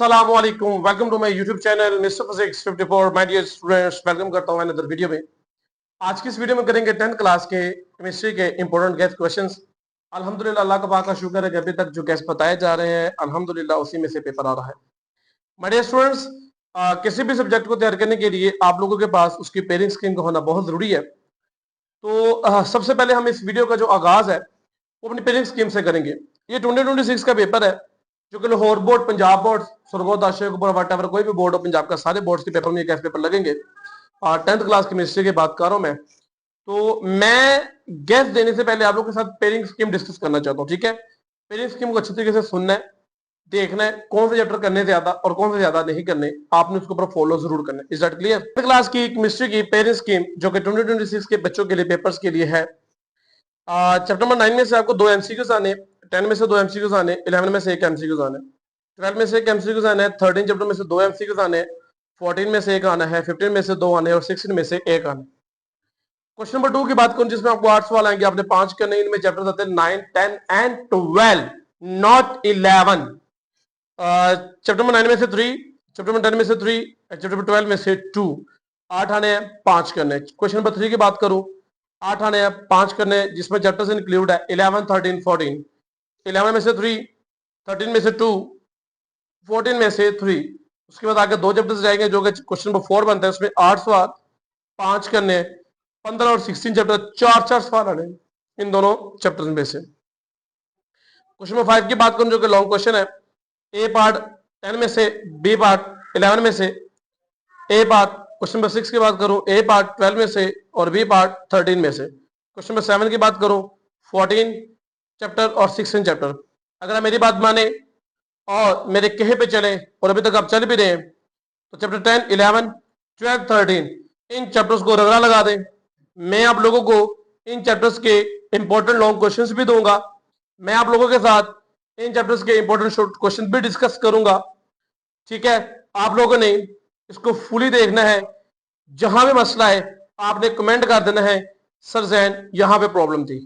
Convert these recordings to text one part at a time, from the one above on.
अस्सलामुअलैकुम, welcome to my YouTube channel mister physics 54। My dear students, welcome करता हूं another video में। आज की इस वीडियो में करेंगे 10th क्लास के केमिस्ट्री के इंपॉर्टेंट गैस क्वेश्चंस। अल्हम्दुलिल्लाह, अल्लाह का पाक का शुक्र है कि अभी तक जो गैस बताए जा रहे हैं अल्हम्दुलिल्लाह उसी में से पेपर आ रहा है। माय डियर स्टूडेंट्स, किसी भी सब्जेक्ट को तैयार करने के लिए आप लोगों के पास उसकी पेयरिंग स्कीम का होना बहुत जरूरी है। तो सबसे पहले हम इस वीडियो का जो आगाज है वो अपनी पेयरिंग स्कीम से करेंगे। ये 2026 का पेपर है जो कि Lahore board, Punjab board, Sargodha, Sheikhpura, what ever कोई भी बोर्ड हो पंजाब का, सारे बोर्ड्स के पेपर में कैसे पेपर लगेंगे। और 10th क्लास केमिस्ट्री की बात कर रहा हूं मैं। तो मैं गैस देने से पहले आप लोगों के साथ पेयरिंग स्कीम डिस्कस करना चाहता हूँ, ठीक है। पेयरिंग स्कीम को अच्छी तरीके से सुनना है, देखना है कौन से चैप्टर करने ज्यादा और कौन से ज्यादा नहीं करने, आपने उसके ऊपर फॉलो जरूर करना है। Is that clear? क्लास की केमिस्ट्री की पेयरिंग स्कीम जो कि 2026 के बच्चों के लिए पेपर्स के लिए है। चैप्टर नंबर 9 में से आपको 2 एमसीक्यूज आने, 10 में से 2 एमसीक्यूज आने, 11 में से 1 एमसीक्यूज आने, 12 में से 1 एमसीक्यूज आना है, 13 चैप्टर में से 2 एमसीक्यूज आने, 14 में से 1 आना है, 15 में से 2 आने और 16 में से 1 आना। क्वेश्चन नंबर 2 की बात करूं जिसमें आपको 8 सवाल आएंगे, आपने 5 करने, इनमें चैप्टर्स आते हैं 9, 10 एंड 12, नॉट 11। चैप्टर नंबर 9 में से 3, चैप्टर नंबर 10 में से 3, चैप्टर नंबर 12 में से 2। 8 आने हैं, 5 करने। क्वेश्चन नंबर 3 की बात करूं, 8 आने हैं, 5 करने, जिसमें चैप्टर्स इंक्लूड है 11, 13, 14। 11 में से 3, 13 में से 2, 14 में से 3। उसके बाद आगे 2 चैप्टर्स जाएंगे जो कि क्वेश्चन नंबर 4 बनता है, उसमें 8 सवाल, 5 करने, 15 और 16 चैप्टर, 4 सवाल आने इन दोनों चैप्टर्स में से। क्वेश्चन नंबर 5 की बात करूं जो कि लॉन्ग क्वेश्चन है, ए पार्ट 10 में से, बी पार्ट 11 में से, ए पार्ट। क्वेश्चन नंबर 6 की बात करूं, ए पार्ट 12 में से और बी पार्ट 13 में से। क्वेश्चन नंबर 7 की बात करूं, 14 चैप्टर और 16 चैप्टर। अगर आप मेरी बात माने और मेरे कहे पे चले और अभी तक आप चल भी रहे हैं तो चैप्टर 10, 11, 12, 13 इन चैप्टर्स को रगड़ा लगा दें। मैं आप लोगों को इन चैप्टर्स के इंपॉर्टेंट लॉन्ग क्वेश्चंस भी दूंगा, मैं आप लोगों के साथ इन चैप्टर्स के इंपॉर्टेंट शॉर्ट क्वेश्चन भी डिस्कस करूंगा, ठीक है। आप लोगों ने इसको फुली देखना है, जहां भी मसला है आपने कमेंट कर देना है सर जैन यहां पे प्रॉब्लम थी,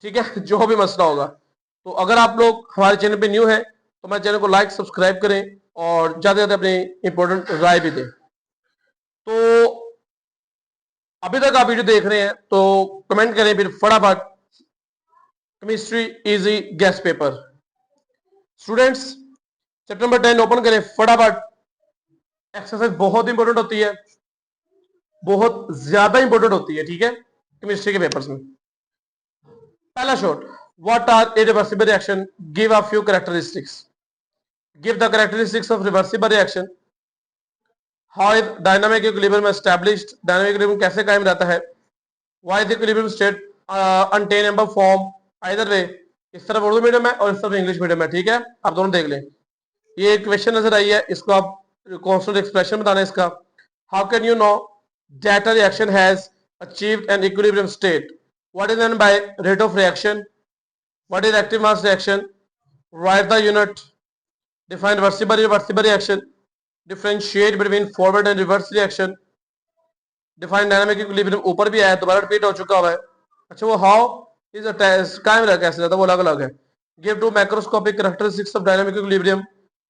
ठीक है। जो भी मसला होगा, तो अगर आप लोग हमारे चैनल पे न्यू है तो हमारे चैनल को लाइक, सब्सक्राइब करें और ज्यादा से ज्यादा अपनी इंपॉर्टेंट राय भी दें। तो अभी तक आप वीडियो देख रहे हैं तो कमेंट करें फिर फटाफट, chemistry easy gas paper. Students, chapter number 10 open करें फटाफट। एक्सरसाइज बहुत इंपॉर्टेंट होती है, बहुत ज्यादा इंपॉर्टेंट होती है, ठीक है, केमिस्ट्री के पेपर्स में। पहला shot, what are irreversible reaction, give a few characteristics. Give the characteristics of reversible reaction. How is dynamic equilibrium established, dynamic equilibrium कैसे कायम रहता है। Why the equilibrium state untenable form, either way. इस तरफ Urdu medium है और इस तरफ इंग्लिश मीडियम है, ठीक है, आप दोनों देख लें। ये क्वेश्चन नजर आई है, इसको आप कांस्टेंट एक्सप्रेशन बताना है इसका। How can you know that a reaction has achieved an equilibrium state, what is meant by rate of reaction, what is active mass reaction, write the unit, define reversible irreversible reaction, differentiate between forward and reverse reaction, define dynamic equilibrium, ऊपर भी आया, दोबारा repeat हो चुका हुआ है। अच्छा, वो हाउ इज कायम रहा कैसे रहता है वो अलग अलग है। Give two macroscopic characteristics of dynamic equilibrium,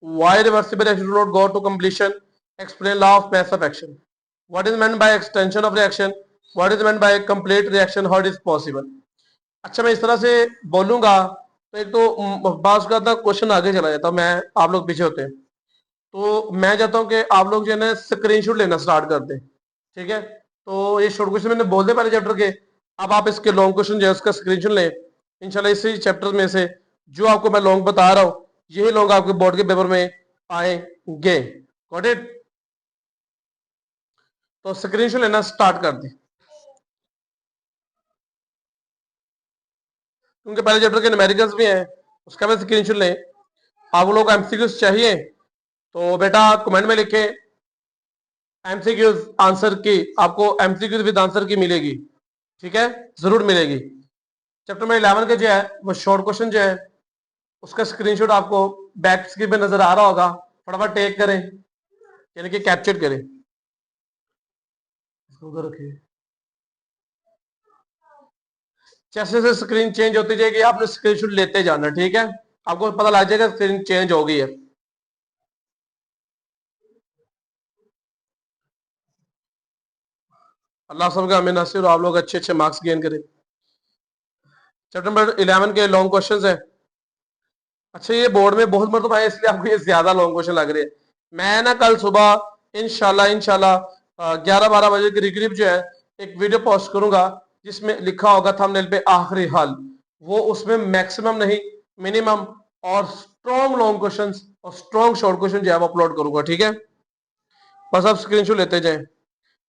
why reversible reaction do not go to completion, explain law of mass of action, what is meant by extension of reaction, what is meant by complete reaction, how it is possible। अच्छा, मैं इस तरह से बोलूंगा तो एक तो बात का था क्वेश्चन आगे चला जाता, मैं आप लोग पीछे होते हैं। तो मैं चाहता हूं कि आप लोग जो है ना स्क्रीनशॉट लेना स्टार्ट कर दें, ठीक है। तो ये शॉर्ट क्वेश्चन मैंने बोल दिया पहले चैप्टर के, अब आप इसके लॉन्ग क्वेश्चन जो है उसका स्क्रीनशॉट लें। इंशाल्लाह इसी चैप्टर में से जो आपको मैं लॉन्ग बता रहा हूँ यही लॉन्ग आपके बोर्ड के पेपर में आएंगे। Got it? तो स्क्रीनशॉट लेना स्टार्ट कर दें, क्योंकि पहले चैप्टर के न्यूमेरिकल्स भी हैं, उसका भी स्क्रीनशॉट लें। आप लोग को एमसीक्यूज चाहिए तो बेटा कमेंट में लिखें एमसीक्यूज आंसर की, आपको एमसीक्यूज विद आंसर की मिलेगी, ठीक है, जरूर मिलेगी। चैप्टर में 11 के जो है वो शॉर्ट क्वेश्चन जो है उसका स्क्रीनशॉट आपको बैक स्क्रीन पे नजर आ रहा होगा, फटाफट टेक करें, यानी कि कैप्चर करें, उधर रखिए। जैसे जैसे स्क्रीन चेंज होती जाएगी आपने स्क्रीनशॉट लेते जाना, ठीक है, आपको पता लग जाएगा स्क्रीन चेंज हो गई है। अल्लाह सबका हमें नसीब और आप लोग अच्छे अच्छे मार्क्स गेन करें। चैप्टर नंबर 11 के लॉन्ग क्वेश्चंस है। अच्छा ये बोर्ड में बहुत मरतबा है इसलिए आपको ये ज्यादा लॉन्ग क्वेश्चन लग रहे हैं। मैं ना कल सुबह इंशाल्लाह इंशाल्लाह 11-12 बजे के करीब जो है एक वीडियो पोस्ट करूंगा जिसमें लिखा होगा थंबनेल पे आखिरी हाल। वो उसमें मैक्सिमम नहीं मिनिमम और स्ट्रॉन्ग लॉन्ग क्वेश्चंस और स्ट्रॉन्ग शॉर्ट क्वेश्चन जो है वो अपलोड करूंगा, ठीक है। बस आप स्क्रीनशॉट लेते जाएं।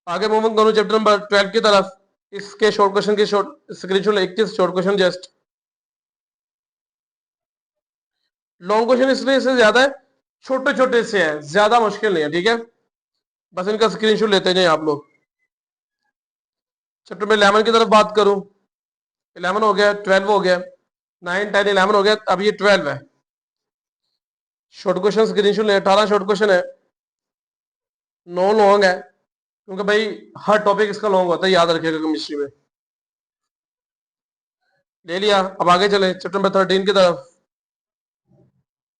आगे मूवमेंट करूं चैप्टर नंबर 12 की तरफ। इसके शॉर्ट क्वेश्चन की short screenshot 21 short question just. Long question इसलिए इससे ज्यादा है, छोटे छोटे से है, ज्यादा मुश्किल नहीं है, ठीक है। बस इनका स्क्रीनशॉट लेते जाए आप लोग। चैप्टर में 11 की तरफ बात करूं, 11 हो गया, 12 हो गया, 9, 10, 11 हो गया, अब ये 12 है। शॉर्ट क्वेश्चन स्क्रीनशॉट ले, 18 शॉर्ट क्वेश्चन है, 9 लॉन्ग है, क्योंकि भाई हर टॉपिक इसका लॉन्ग होता है, याद रखिएगा केमिस्ट्री में। ले लिया, अब आगे चले चैप्टर नंबर 13 की तरफ।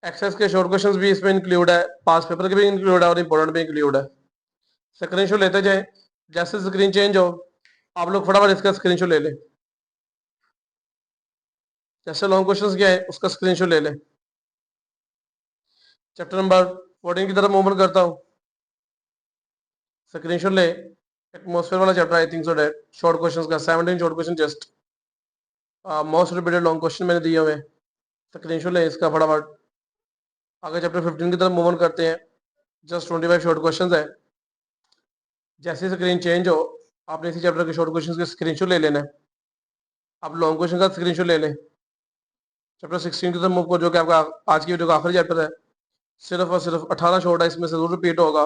एक्सेस के शॉर्ट क्वेश्चंस भी इसमें इंक्लूड है, पास पेपर के भी इंक्लूड है और इंपॉर्टेंट भी इंक्लूड है। स्क्रीनशॉट लेते जाए, जैसे स्क्रीन चेंज हो आप लोग फटाफट इसका स्क्रीनशॉट ले लें। जैसे लॉन्ग क्वेश्चंस क्या है उसका स्क्रीनशॉट ले लें। चैप्टर नंबर 14 की तरफ मूवमेंट करता हूँ, स्क्रीनशॉट ले। एटमॉस्फेयर वाला chapter I think so date, short questions का 17 short question just. Most repeated long question मैंने दिए हुए, स्क्रीनशॉट ले इसका फटाफट। आगे चैप्टर 15 की तरफ मूवमेंट करते हैं, जस्ट 25 शॉर्ट क्वेश्चंस है। जैसे स्क्रीन चेंज हो आपने इसी चैप्टर के शॉर्ट क्वेश्चंस के स्क्रीनशॉट ले लेना है। अब लॉन्ग क्वेश्चन का स्क्रीनशॉट ले लें। चैप्टर 16 की तरफ मूव कर, जो कि आपका आज की वीडियो का आखिरी चैप्टर है। सिर्फ और सिर्फ 18 शॉर्ट है, इसमें से जरूर रिपीट होगा।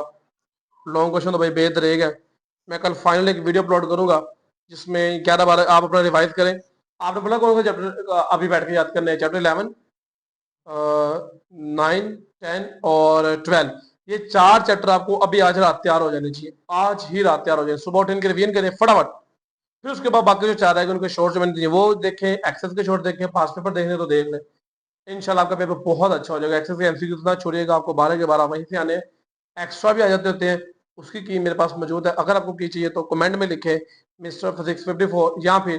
लॉन्ग क्वेश्चन तो भाई बेहद रहेगा। मैं कल फाइनल एक वीडियो अपलोड करूंगा जिसमें 11-12 आप अपना रिवाइज करें। आपने बोला कौन सा चैप्टर अभी बैठ के याद करना है? चैप्टर 11, 9, 10 और 12, ये 4 चैप्टर आपको अभी आज रात तैयार हो जाने चाहिए। आज ही रात तैयार हो जाए, सुबह उठ इनके रिवीजन करें फटाफट। फिर उसके बाद बाकी जो 4 रहेगा उनके शॉर्ट्स मैंने दिए वो देखें, एक्सेस के शॉर्ट देखें, पास पेपर देखने तो देख लें। इंशाल्लाह आपका पेपर बहुत अच्छा हो जाएगा। एक्सेस के एमसीक्यू ना छोड़िएगा, आपको 12 के 12 वहीं से आने हैं। एक्स्ट्रा भी आ जाते होते हैं, उसकी की मेरे पास मौजूद है। अगर आपको की चाहिए तो कमेंट में लिखें मिस्टर फिजिक्स 54 या फिर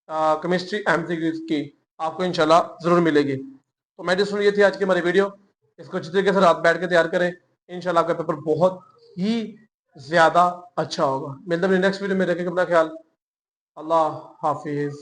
केमिस्ट्री एमसीक्यू की, आपको इंशाल्लाह जरूर मिलेगी। तो मैं सुन ये थी आज की हमारी वीडियो, इसको अच्छी तरीके से रात बैठ के तैयार करें। इंशाल्लाह आपका पेपर बहुत ही ज्यादा अच्छा होगा। मिलते हैं नेक्स्ट वीडियो में, रखें अपना ख्याल। अल्लाह हाफिज।